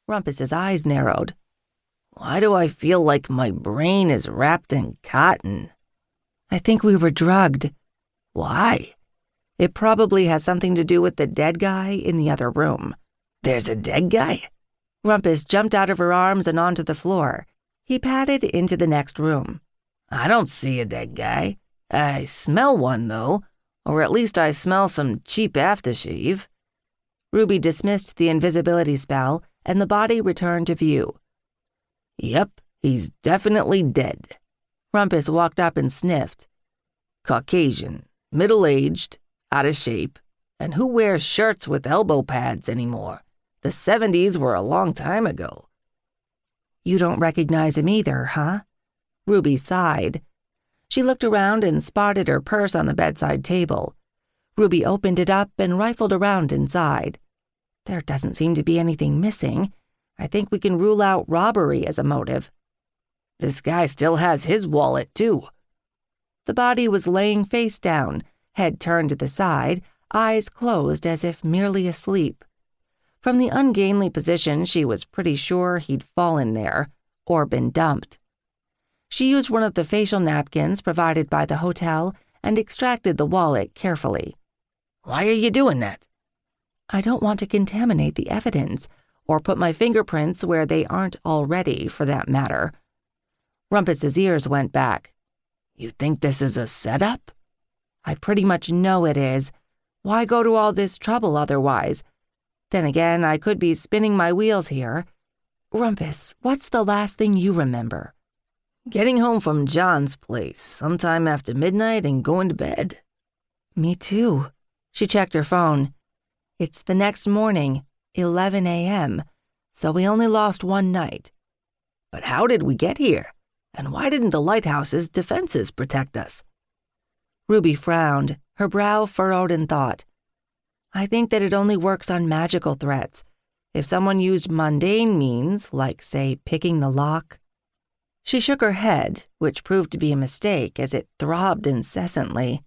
Rumpus's eyes narrowed. Why do I feel like my brain is wrapped in cotton? I think we were drugged. Why? It probably has something to do with the dead guy in the other room. There's a dead guy? Rumpus jumped out of her arms and onto the floor. He padded into the next room. I don't see a dead guy. I smell one, though, or at least I smell some cheap aftershave. Ruby dismissed the invisibility spell, and the body returned to view. Yep, he's definitely dead. Rumpus walked up and sniffed. Caucasian, middle-aged, out of shape, and who wears shirts with elbow pads anymore? The 70s were a long time ago. You don't recognize him either, huh? Ruby sighed. She looked around and spotted her purse on the bedside table. Ruby opened it up and rifled around inside. There doesn't seem to be anything missing. I think we can rule out robbery as a motive. This guy still has his wallet, too. The body was laying face down, head turned to the side, eyes closed as if merely asleep. From the ungainly position, she was pretty sure he'd fallen there or been dumped. She used one of the facial napkins provided by the hotel and extracted the wallet carefully. Why are you doing that? I don't want to contaminate the evidence or put my fingerprints where they aren't already, for that matter. Rumpus's ears went back. You think this is a setup? I pretty much know it is. Why go to all this trouble otherwise? Then again, I could be spinning my wheels here. Rumpus, what's the last thing you remember? Getting home from John's place sometime after midnight and going to bed. Me too. She checked her phone. It's the next morning, 11 a.m., so we only lost one night. But how did we get here? And why didn't the lighthouse's defenses protect us? Ruby frowned, her brow furrowed in thought. I think that it only works on magical threats. If someone used mundane means, like, say, picking the lock. She shook her head, which proved to be a mistake as it throbbed incessantly.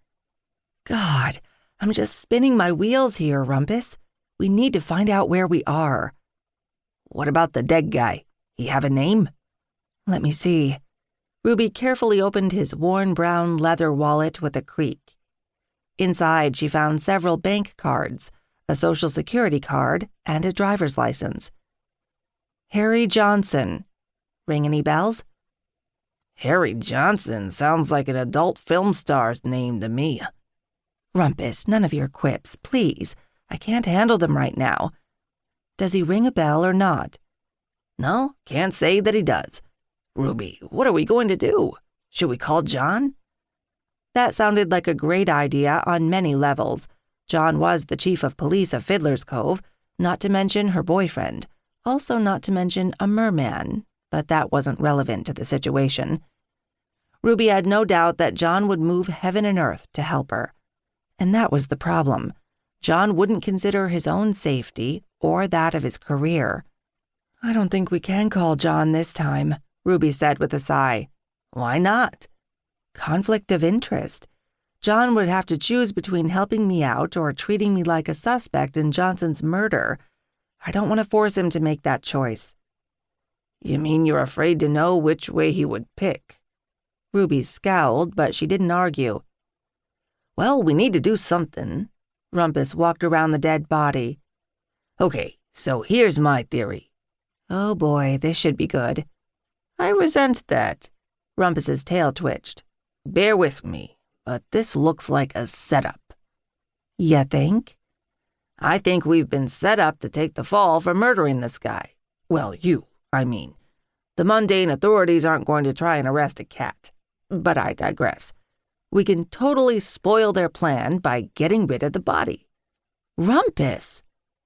God, I'm just spinning my wheels here, Rumpus. We need to find out where we are. What about the dead guy? He have a name? Let me see. Ruby carefully opened his worn brown leather wallet with a creak. Inside, she found several bank cards, a Social Security card, and a driver's license. Harry Johnson. Ring any bells? Harry Johnson sounds like an adult film star's name to me. Rumpus, none of your quips, please. I can't handle them right now. Does he ring a bell or not? No, can't say that he does. Ruby, what are we going to do? Should we call John? That sounded like a great idea on many levels. John was the chief of police of Fiddler's Cove, not to mention her boyfriend, also not to mention a merman, but that wasn't relevant to the situation. Ruby had no doubt that John would move heaven and earth to help her. And that was the problem. John wouldn't consider his own safety or that of his career. I don't think we can call John this time, Ruby said with a sigh. Why not? Conflict of interest. John would have to choose between helping me out or treating me like a suspect in Johnson's murder. I don't want to force him to make that choice. You mean you're afraid to know which way he would pick? Ruby scowled, but she didn't argue. Well, we need to do something. Rumpus walked around the dead body. Okay, so here's my theory. Oh boy, this should be good. I resent that. Rumpus's tail twitched. Bear with me, but this looks like a setup. You think? I think we've been set up to take the fall for murdering this guy. Well, you, I mean. The mundane authorities aren't going to try and arrest a cat. But I digress. We can totally spoil their plan by getting rid of the body. Rumpus!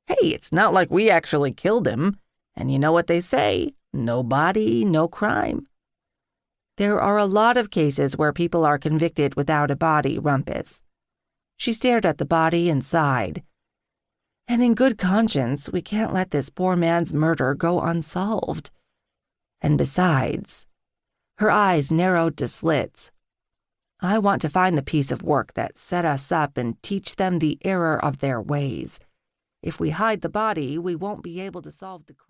Hey, it's not like we actually killed him. And you know what they say, no body, no crime. There are a lot of cases where people are convicted without a body, Rumpus. She stared at the body and sighed. And in good conscience, we can't let this poor man's murder go unsolved. And besides, her eyes narrowed to slits. I want to find the piece of work that set us up and teach them the error of their ways. If we hide the body, we won't be able to solve the crime.